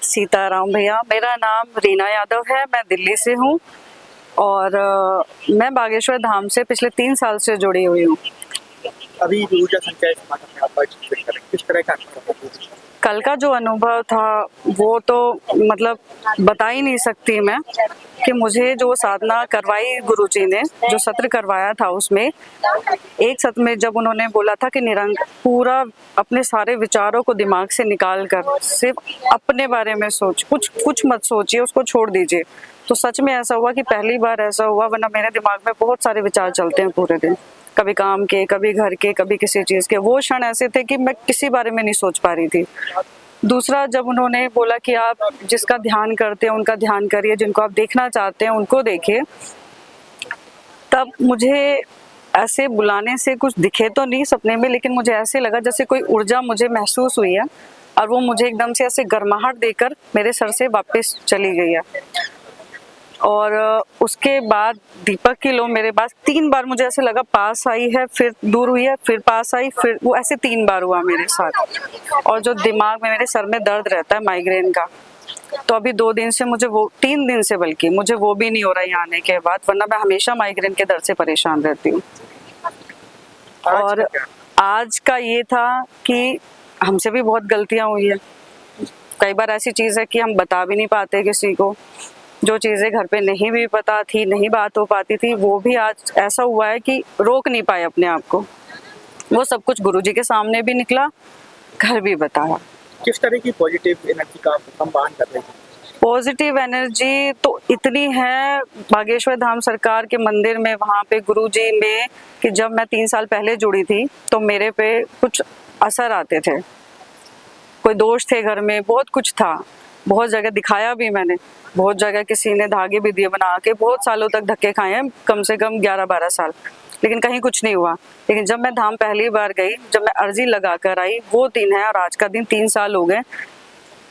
सीताराम भैया, मेरा नाम रीना यादव है। मैं दिल्ली से हूँ और मैं बागेश्वर धाम से पिछले 3 साल से जुड़ी हुई हूँ। अभी ऊर्जा संचय समागम में आप पार्टिसिपेट कर रहे हैं, किस तरह का अनुभव है? कल का जो अनुभव था वो तो मतलब बता ही नहीं सकती मैं कि मुझे जो साधना करवाई गुरुजी ने, जो सत्र करवाया था उसमें एक सत्र में जब उन्होंने बोला था कि पूरा अपने सारे विचारों को दिमाग से निकाल कर सिर्फ अपने बारे में सोच, कुछ मत सोचिए, उसको छोड़ दीजिए। तो सच में ऐसा हुआ कि पहली बार ऐसा हुआ, वरना मेरे दिमाग में बहुत सारे विचार चलते हैं पूरे दिन, कभी काम के, कभी घर के, कभी किसी चीज़ के। वो क्षण ऐसे थे कि मैं किसी बारे में नहीं सोच पा रही थी। दूसरा, जब उन्होंने बोला कि आप जिसका ध्यान करते हैं उनका ध्यान करिए, जिनको आप देखना चाहते हैं उनको देखिए, तब मुझे ऐसे बुलाने से कुछ दिखे तो नहीं सपने में, लेकिन मुझे ऐसे लगा जैसे कोई ऊर्जा मुझे महसूस हुई है और वो मुझे एकदम से ऐसे गर्माहट देकर मेरे सर से वापस चली गई है। और उसके बाद दीपक की लो मेरे पास 3 बार मुझे ऐसे लगा पास आई है, फिर दूर हुई है, फिर पास आई, फिर वो ऐसे 3 बार हुआ मेरे साथ। और जो दिमाग में मेरे सर में दर्द रहता है माइग्रेन का, तो अभी 2 दिन से मुझे वो 3 दिन से बल्कि मुझे वो भी नहीं हो रहा है यहाँ आने के बाद, वरना मैं हमेशा माइग्रेन के दर्द से परेशान रहती हूँ। और आज का ये था कि हमसे भी बहुत गलतियाँ हुई है। कई बार ऐसी चीज़ है कि हम बता भी नहीं पाते किसी को, जो चीज़ें घर पे नहीं भी पता थी, नहीं बात हो पाती थी, वो भी आज ऐसा हुआ है कि रोक नहीं पाए अपने आप को। वो सब कुछ गुरुजी के सामने भी निकला, घर भी बताया। किस तरह की पॉजिटिव एनर्जी का हम वहन कर रहे हैं? पॉजिटिव एनर्जी तो इतनी है बागेश्वर धाम सरकार के मंदिर में, वहाँ पे गुरुजी में, कि जब मैं 3 साल पहले जुड़ी थी तो मेरे पे कुछ असर आते थे, कोई दोष थे घर में, बहुत कुछ था। बहुत जगह दिखाया भी मैंने, बहुत जगह किसी ने धागे भी दिए बना के, बहुत सालों तक धक्के खाए हैं, कम से कम 11-12 साल, लेकिन कहीं कुछ नहीं हुआ। लेकिन जब मैं धाम पहली बार गई, जब मैं अर्जी लगा कर आई, वो दिन है और आज का दिन 3 साल हो गए।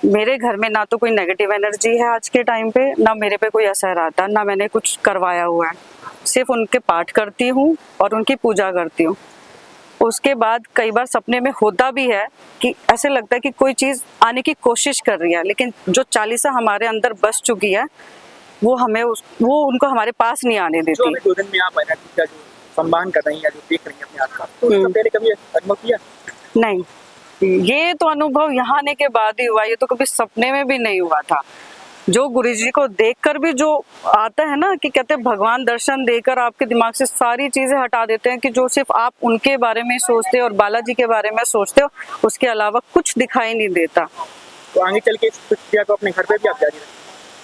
मेरे घर में ना तो कोई नेगेटिव एनर्जी है आज के टाइम पे, ना मेरे पे कोई असर आता, ना मैंने कुछ करवाया हुआ है। सिर्फ उनके पाठ करती हूँ और उनकी पूजा करती हूँ। उसके बाद कई बार सपने में होता भी है कि ऐसे लगता है कि कोई चीज़ आने की कोशिश कर रही है, लेकिन जो चालीसा हमारे अंदर बस चुकी है वो हमें वो उनको हमारे पास नहीं आने देती। जो 2 दिन में आप एनर्जी का जो सम्मान कर रही हैं, जो देख रही हैं अपने आसपास, तो उससे पहले कभी अनुभव किया? नहीं, ये तो अनुभव यहाँ आने के बाद ही हुआ, ये तो कभी सपने में भी नहीं हुआ था। जो गुरुजी को देखकर भी जो आता है ना, कि कहते हैं भगवान दर्शन देकर आपके दिमाग से सारी चीजें हटा देते हैं, कि जो सिर्फ आप उनके बारे में सोचते हो और बालाजी के बारे में सोचते हो, उसके अलावा कुछ दिखाई नहीं देता। तो आगे चल के इस प्रक्रिया को अपने घर पे भी आप जारी रखें?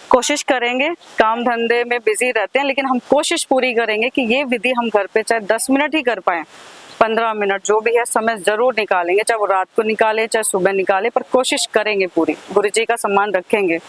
कोशिश करेंगे, काम धंधे में बिजी रहते हैं, लेकिन हम कोशिश पूरी करेंगे कि ये विधि हम घर पे चाहे 10 मिनट ही कर पाए, 15 मिनट, जो भी है समय जरूर निकालेंगे, चाहे वो रात को निकाले चाहे सुबह निकाले, पर कोशिश करेंगे पूरी, गुरुजी का सम्मान रखेंगे।